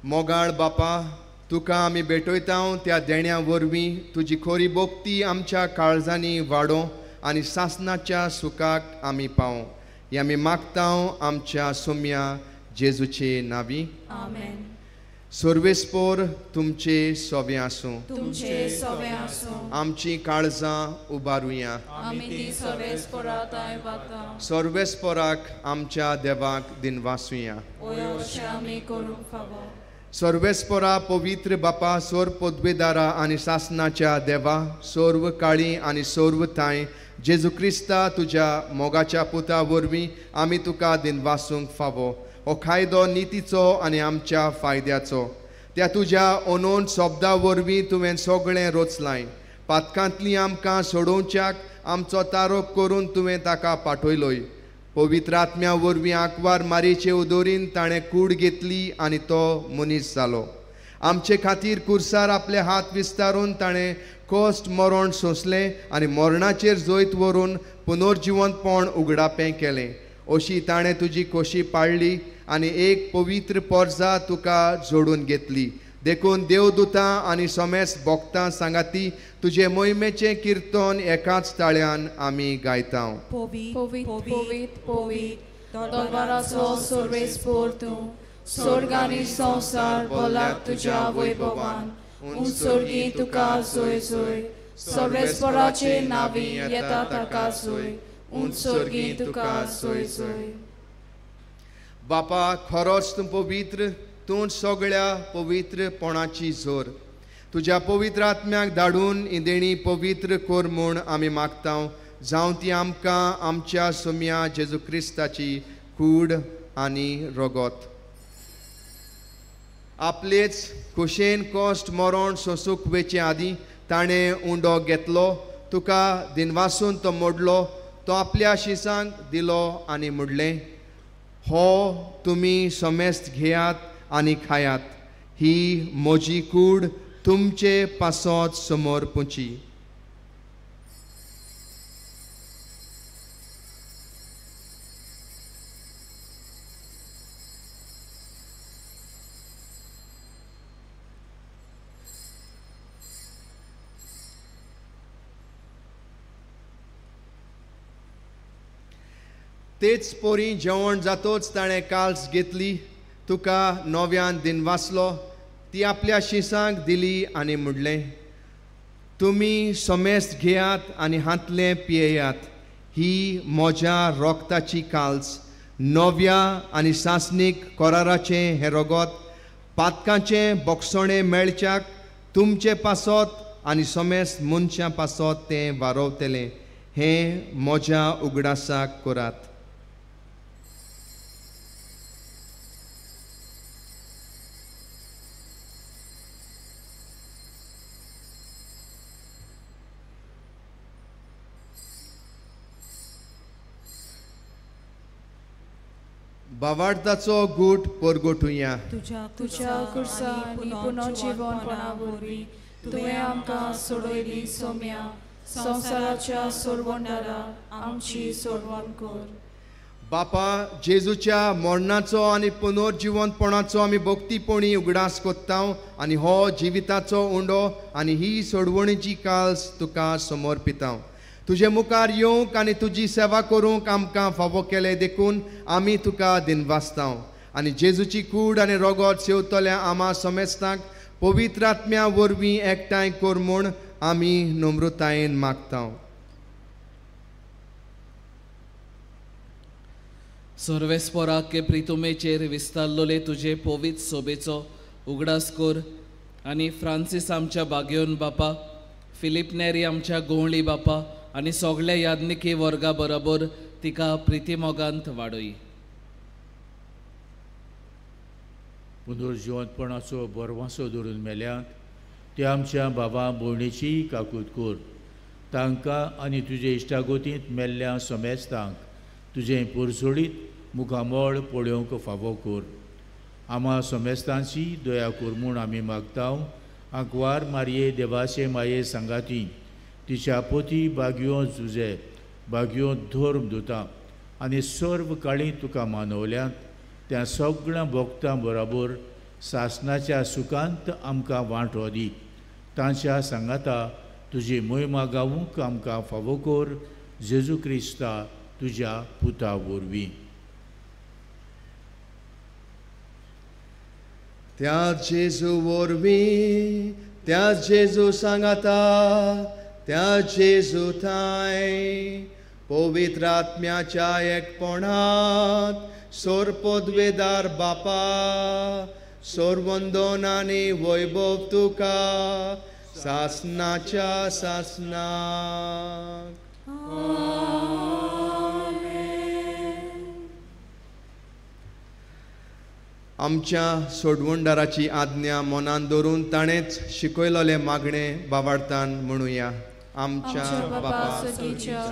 मोगाळ बापा, तुका आमी भेटयता त्या देण्या वरवीं तुजी खोरी भोक्ती आमच्या काळजांनी वाडो आनी सासणाच्या सुखाक आमी पावो. हे आमी मागता आमच्या सोम्या जेजूचे नांवी. आमेन. सर्वेस्पोर तुमचे सोबे आसूं. तुमचे सोबे आसूं. आमची काळजां उबारुया. आमी ती सर्वेस्पोरात आयवाता. सर्वेस्पोराक आमच्या देवाक दिनवासुया. अशें आमी करूंक फावो. सर्वेस्पोरा पवित्र बापा, सोर पदवेदारा आनी सासणाच्या देवा, सोर्व काळी आनी सोर्व थाय जेजू क्रिस्ता तुज्या मोगाच्या पुता वरवीं आमी तुका दिनवासूंक फावो. हो कायदो नितीचो आनी आमच्या फायद्याचो. त्या तुज्या ओनोन शब्दा वरवीं तुवें सगळें रचलाय. पातकांतली आमकां सोडोवच्याक आमचो तारोप करून तुवें ताका पाठयलोय. पवित्र आत्म्या वरवीं आंकवार मारयेचे उदोरीन ताणें कूड घेतली आनी तो मनीस जालो. आमचे खातीर कुर्सार आपले हात विस्तारून ताणें कोस्ट मरण सोंसलें आनी मरणाचेर जैत व्हरून पुनर्जिवंतपण उगडापें केलें. अशी ताणें तुजी खोशी पाळली आनी एक पवित्र पोरजा तुका जोडून घेतली. देखून देवदूतां आनी समेस भोक्तां सांगाती तुजे मोहिमेचें किर्तन एकाच ताळ्यान आमी गायता. पोवीत पोवीत पोवीत तलवाराचो सर्वेस्पोर तूं, स्वर्ग आनी संवसार भोलाक तुज्या वैभवान. उंचसर्गी तुका जोय जोय, सर्वेस्पोराचे नांवी येता ताका जोय. उंचसर्गी तुका जोय जोय. बापा, खरोच तूं पवित्र, तूं सगळ्या पवित्रपणाची जोर. तुज्या पवित्र आत्म्याक धाडून ही देणी पवित्र कोर म्हूण आमी मागता. जावं ती आमकां आमच्या सोम्या जेजू क्रिस्ताची कूड आनी रगत. आपलेच कुशेन कोश्ट मरण सोंसूंक वेचे आदीं ताणें उंडो घेतलो. तुका दिनवासून तो मोडलो. तो आपल्या शिसांक दिलो आनी म्हणलें, हो तुमी समेस्त घेयात आनी खायात. ही म्हजी कूड तुमचे पासत समोर पुंची. तेच पोरी जेवण जातोच ताणें काल्स घेतली. तुका नव्यान दिनवासलो. ती आपल्या शिसांक दिली आनी म्हणलें, तुमी समेस्त घेयात आनी हातलें पियेयात. ही म्हज्या रोगताची काल्स, नव्या आनी सासणीक कोराराचें हें रगत. पातकांचें बोगसणें मेळच्याक तुमचे पासत आनी समेस्त मनशां पासत तें वारोवतलें. हें म्हज्या उगडासाक करात. बावार्थाचो गूट परगोटुया. तुज्या कुर्सा आनी पुनर्जीवनपणा वरवीं तुवें आमकां सोडयली सोम्या. संवसाराच्या सोडवणारा आमची सोडवण कर. बापा, जेजूच्या मरणाचो आनी पुनर्जिवंतपणाचो आमी भक्तीपणी उगडास कोत्ता आनी हो जिविताचो उंडो आनी ही सोडवणीची काल्स तुका समर्पिता. तुजे मुखार येवंक आनी तुजी सेवा करूंक आमकां फावो केले देखून आमी तुका दिनवासता. आनी जेजूची कूड आनी रगत सेवतल्या आमा समेस्तांक पवित्र आत्म्या वरवीं एकठांय कर म्हूण आमी नम्रतायेन मागता. सर्वेस्पोराक के प्रितुमेचेर विस्तारलोले तुजे पवित्र सोबेचो उगडास कर आनी फ्रांसीस आमच्या बागेवन बापा, फिलीप नेरी आमच्या गोवळी बापा आनी सगळ्या याज्ञिकी वर्गा बरोबर तिका प्रितीमोगांत वाडय. पुनर्जिवंतपणाचो बरवासो धरून मेल्यांत ते आमच्या बाबा भयणीची काकूट कर. तांकां आनी तुजे इश्टागोतींत मेल्ल्या समेस्तांक तुजें पुरसोडीत मुखामोळ पळोवंक फावो कर. आमा समेस्तांची दया कर म्हूण आमी मागता. आंकवार मारये देवाचे माये सांगाती तिच्या पोती बागयो झुजे बागयो धोर्म दुता आनी सर्व काळी तुका मानवल्यात त्या सगळ्या भक्तां बरोबर सासणाच्या सुखांत आमकां वांटो दी. तांच्या सांगाता तुजी मोहिमा गावूंक आमकां फावो कर. जेजू क्रिस्ता तुज्या पुता वरवीं. त्या जेजू वरवीं त्या जेजू सांगाता त्या जेजू थंय पवित्र आत्म्याच्या एकपणांत सोरपोदवेदार बापा सोरवंदन आनी वैभव तुका सासणाच्या सासणाक. आमच्या सोडवणदाराची आज्ञा मनान दवरून ताणेंच शिकयलोले मागणे बाबार्थान म्हणुया. आमच्या बापा सगळीच्या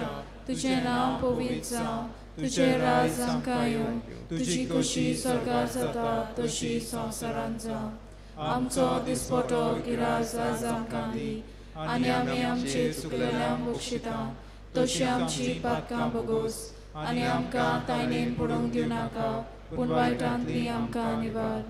तुझें नांव पवित्र जावं, तुझें राज आमकां येवं, तुजी कशी स्वर्गार जाता तशी संवसारांत जावं. आमचो दिसपटो गिरास आज आमकां दी आनी आमी आमचे चुकलेल्यांक बक्षिता तशी आमची पातकां बगोस आनी आमकां तायणेन पडूंक दिवं नाका पूण वायटांतली आमकां निवार.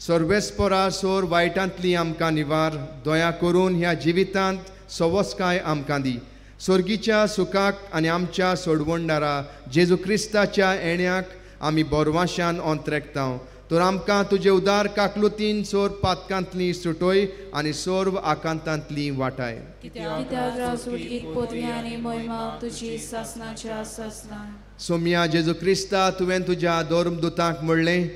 सर्वेस्परा सोर वायटांतली आमकां निवार. दया करून ह्या जिवितांत सवस्काय आमकां दी. सर्गीच्या सुखाक आनी आमच्या सोडवणदारा जेजू क्रिस्ताच्या येण्याक आमी बोरवाशान अंतरेकतांव. तर आमकां तुजे उदार काकलुतीन सोर पातकांतली सुटोय आनी सोर्व आकांतांतली वाटाय. कित्याक राजवटीक पदवी आनी महिमा तुजी सासणाच्या सासणां. सोम्या जेजू क्रिस्ता तुवें तुज्या धर्मदुतांक म्हणलें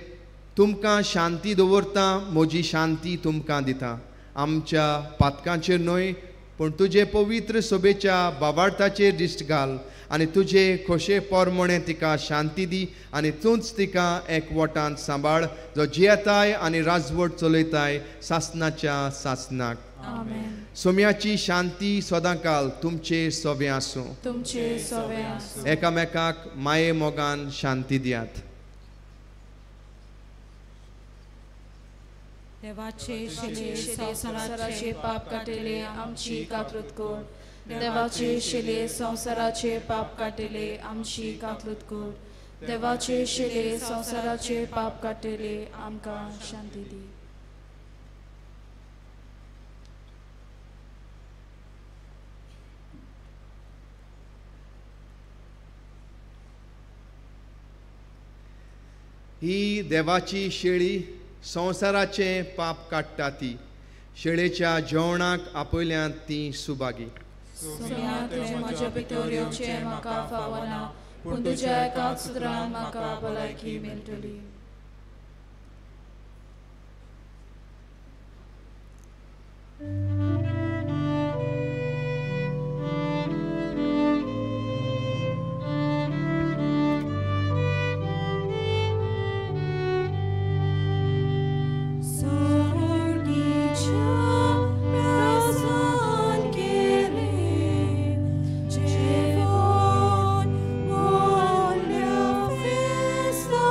तुमकां शांती दवरता म्हजी शांती तुमकां दिता. आमच्या पातकांचेर न्हय पूण तुजे पवित्र सोबेच्या बाबार्थाचेर दिश्ट घाल आनी तुजे खोशे पोरमोणे तिका शांती दी आनी तूंच तिका एकवटांत सांबाळ जो जियेताय आनी राजवट चलयताय सासणाच्या सासणाक. सोम्याची शांती सदांकाल तुमचे सोबे आसूं. तुमचे सोबे आसूं. एकामेकाक माये मोगान शांती दियात. देवाचे शिले संसाराचे पाप काटेले आमची कातरूत कर. देवाचे शिले संसाराचे पाप काटेले आमची कातरूत कर. देवाचे शिले संसाराचे पाप काटेले आमकां शांती दी. ही देवाची शेळी संवसाराचे पाप काडटा ती. शेळेच्या जेवणाक आपयल्यांत ती सुभागी. म्हज्या भितोऱ्योचे म्हाका फावना पूण तुज्या एकाच सुत्रान म्हाका भलायकी मेळटली. Jeevon, volja festa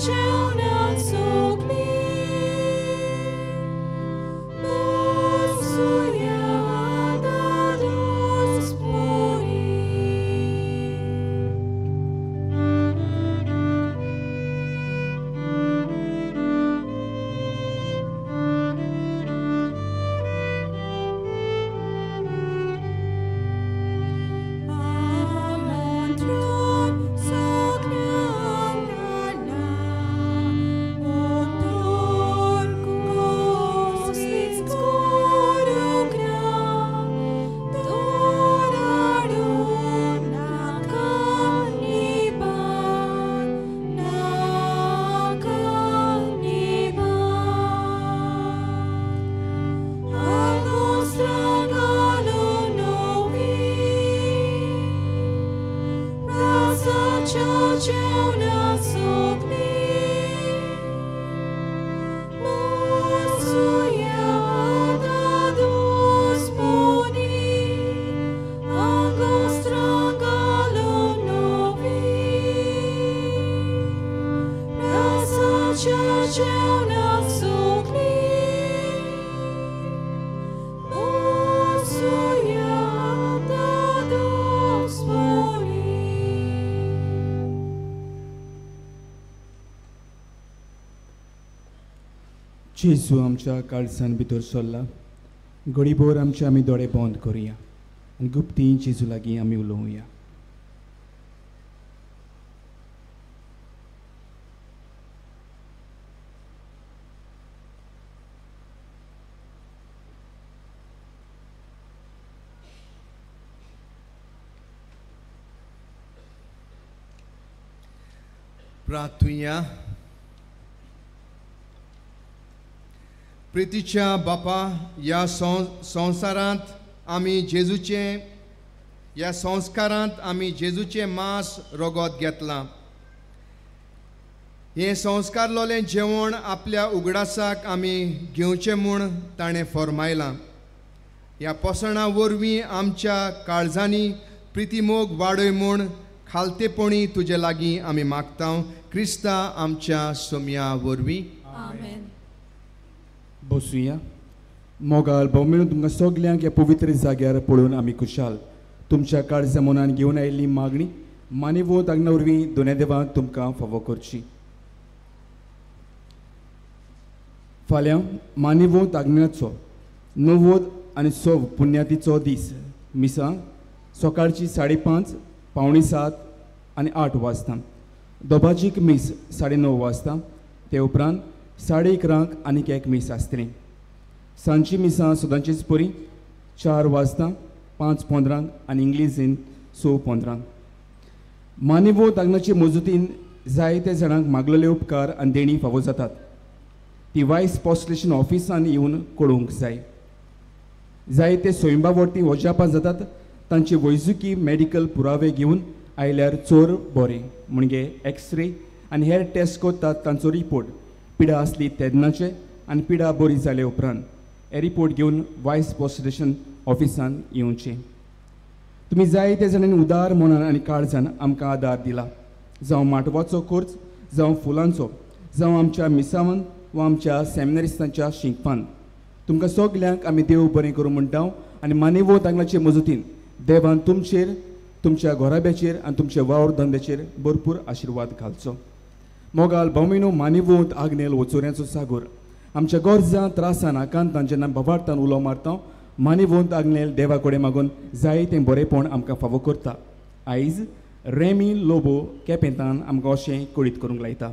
जेवणात सोगली बसूया दादोस पोरी आमंत्रण सगळ्यांना मोठोर कसलीच करूंक ना दोराडून नाका निबान आगोस्रा घालून नवी रासाच्या जेवणात सोगली बसूया दादोस पोरी आगोस्रा घालून नवी रासाच्या जेवणात सोगली बसूया दादोस पोरी जेजू आमच्या काळजान भितर सरला घडीभर आमचे आमी दोळे बंद करुया आनी गुप्ती जेजू लागीं आमी उलोवया. प्रार्थुया. प्रितीच्या बापा, ह्या संवसारांत आमी जेजूचे ह्या संस्कारांत आमी जेजूचे मांस रगत घेतलां. हे संस्कार लोलें जेवण आपल्या उगडासाक आमी घेवचें म्हूण ताणें फरमायलां. ह्या पोसणा वरवीं आमच्या काळजांनी प्रितीमोग वाडय म्हूण खालतेपणी तुजे लागीं आमी मागता. क्रिस्ता आमच्या सोम्या वरवीं. आमेन. बसूया. मोगाल भोवमेळून तुमकां सगल्यांक ह्या पवित्र जाग्यार पळोवन आमी खुशाल. तुमच्या काळजा मनान घेवन आयिल्ली मागणी मानिवोत आग्ना वरवीं दोनूय देवान तुमकां फावो करची. फाल्यां मानिवोत आग्नेचो 90 आनी 100 पुण्यातीचो दीस. मिसां सकाळची 5:30, 6:45 आनी 8 वाजता. दोबाजीक मीस 9:30 वाजता. ते उपरांत 11:30 आनीक एक मीस आसतली. सांजची मिसां सदांचीच परी 4 वाजता, 5:15 आनी इंग्लिजीन 6:15. मानिवोत आग्नाचे मजतीन जायते जाणांक मागलेले उपकार आनी देणी फावो जातात. ती वायस पोस्टलेशन ऑफिसान येवन कळोवंक जाय. जायते स्वयंभावर्थी वजापां जातात. तांचे वैजकी मेडिकल पुरावे घेवन आयल्यार चोर बरें. म्हणजे एक्सरे आनी हेर टेस्ट करतात. तांचो रिपोर्ट पिडा आसली तेन्नाचे आनी पिडा बरी जाले उपरांत हे रिपोर्ट घेवन वायस पोस्टलेशन ऑफिसान येवचें. तुमी जायते जाणांनी उदार मनान आनी काळजान आमकां आदार दिला. जावं माटवाचो खर्च, जावं फुलांचो, जावं आमच्या मिसावान वा आमच्या सेमिनारिस्तांच्या शिंकपान. तुमकां सगल्यांक आमी देव बरें करूं म्हणटा आनी मानिवोत आग्नाचे मजतीन देवान तुमचेर, तुमच्या घोराब्याचेर आनी तुमच्या वावर धंद्याचेर भरपूर आशिर्वाद घालचो. मोगाल भोवमेनो मानिवोत आग्नेल वचोऱ्याचो सागोर आमच्या गरजां त्रासान आकांतान जेन्ना भवार्थान उलो मारता मानिवोत आग्नेल देवा कडेन मागून जायतें बरेंपण आमकां फावो करता. आयज रेमी लोबो केपेंतान आमकां अशें कळीत करूंक लायता.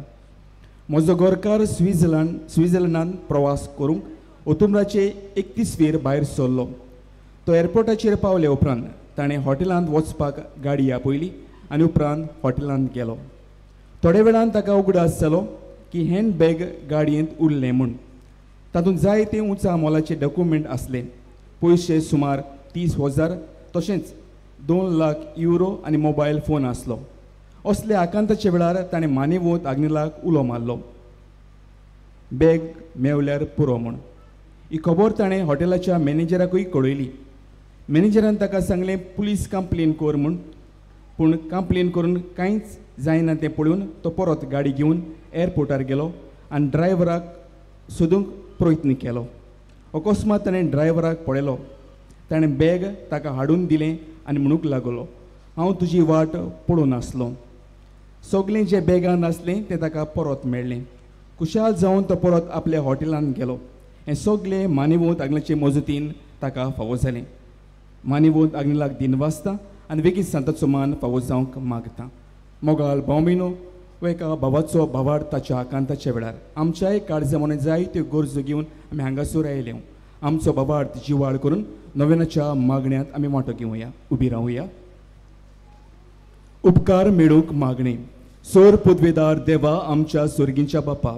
म्हजो गोरकार स्विझर्लंडान प्रवास करूंक ऑक्टोबराचे 31 भायर सरलो. तो एअरपोर्टाचेर पावले उपरांत ताणें हॉटेलांत वचपाक गाडी आपयली आनी उपरांत हॉटेलांत गेलो. थोड्या वेळान ताका उगडास जालो की हँडबॅग गाडयेंत उरलें म्हूण. तातूंत जायते उंचा मोलाचे डॉक्युमेंट आसले. पयशे सुमार 30,000 तशेंच 2 लाख युरो आनी मोबायल फोन आसलो. असले आकांताचे वेळार ताणें मानिवोत आग्नेलाक उलो मारलो. बॅग मेवल्यार पुरो म्हूण. ही खबर ताणें हॉटेलाच्या मॅनेजराकूय कळयली. मॅनेजरान ताका सांगलें पुलीस कंप्लेन कर म्हूण. पूण कंप्लेन करून कांयच जायना तें पळोवन तो परत गाडी घेवन एअरपोर्टार गेलो आनी ड्रायव्हराक सोदूंक प्रयत्न केलो. अकस्मात ताणें ड्रायव्हराक पळयलो. ताणें बॅग ताका हाडून दिलें आनी म्हणूंक लागलो, हांव तुजी वाट पळोवन आसलो. सगलें जें बॅगान आसलें तें ताका परत मेळ्ळें. खुशाल जावन तो परत आपल्या हॉटेलांत गेलो. हें सगलें मानिवंत आग्नेलाचे मजतीन ताका फावो जालें. मानिवंत आग्नेलाक दिनवासता आनी बेगीन सांताचो मान फावो जावंक मागता. मोगाल भाव व एका भावाचो भावाड ताच्या आकांताच्या वेळार आमच्याय काळजामोने जायत्यो गरजो घेवन आमी हांगासर आयले. आमचो भावाड जिवाळ करून नव्यानाच्या मागण्यांत आमी वांटो घेवया. उबी रावया. उपकार मेळूंक मागणे. सोर पदवेदार देवा आमच्या स्वर्गींच्या बापा,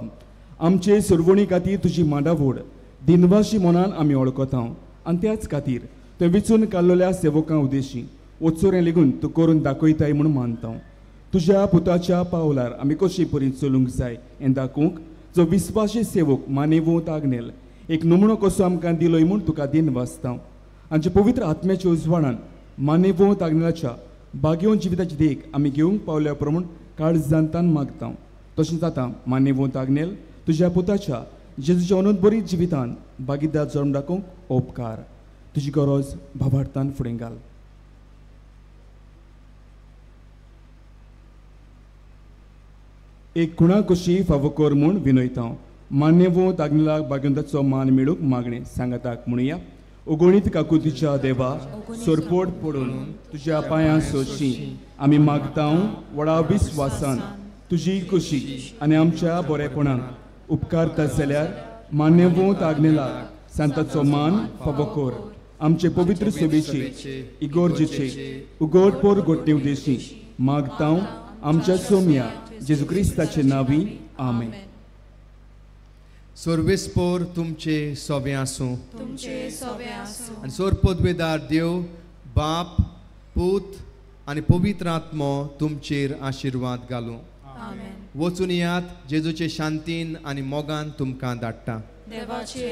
आमचे सुरवणी खातीर तुजी मांडावड दिनवाशी मनान आमी वळखता आनी त्याच खातीर ते विचून काडलेल्या सेवकां उद्देशी वचोरें लेगून तूं करून दाखयताय म्हूण मानता. तुज्या पुताच्या पावलार आमी कशी परी चलूंक जाय हें दाखोवंक जो विस्वासी सेवक मानेवंत आग्नेल एक नमुनो कसो आमकां दिलोय म्हूण तुका दिनवासता. आमच्या पवित्र आत्म्याच्या उजवाडान मानेवंत आग्नेलाच्या बागेवन जिविताची देख आमी घेवंक पावल्या प्रमाण काळजांतान मागता. तशेंच आतां मानेवंत आग्नेल तुज्या पुताच्या जेजूच्या अनंतबरी जिवितान भागीदार जावन दाखोवंक उपकार. तुजी गरज भावार्थान फुडें घाल. एक कुणा कशी फावो कर म्हूण विनयता. मान्यवंत आग्नेलाक भागवंताचो मान मेळूंक मागणें सांगाताक म्हणुया. उगोणीत काकुतीच्या देवा सोरपोट पडून तुज्या पांयां सोदची आमी मागता व्हडा विस्वासान तुजी खुशी आनी आमच्या बरेपणान उपकारता जाल्यार मान्यवंत आग्नेलाक सांताचो मान फावो कर. आमचे पवित्र सभेचे इगोर्जेचे उगोडपोर घोटणे उद्देशी मागता आमच्या सोम्या जेजू क्रिस्ताचे नांवी. आमेन. सोर्वेस्पोर तुमचे सोबे आसूं. आनी सोर पदवेदार देव बाप पूत आनी पवित्र आत्मो तुमचेर आशिर्वाद घालूं. वचून यात जेजूचे शांतीन आनी मोगान तुमकां धाडटा. देवाचे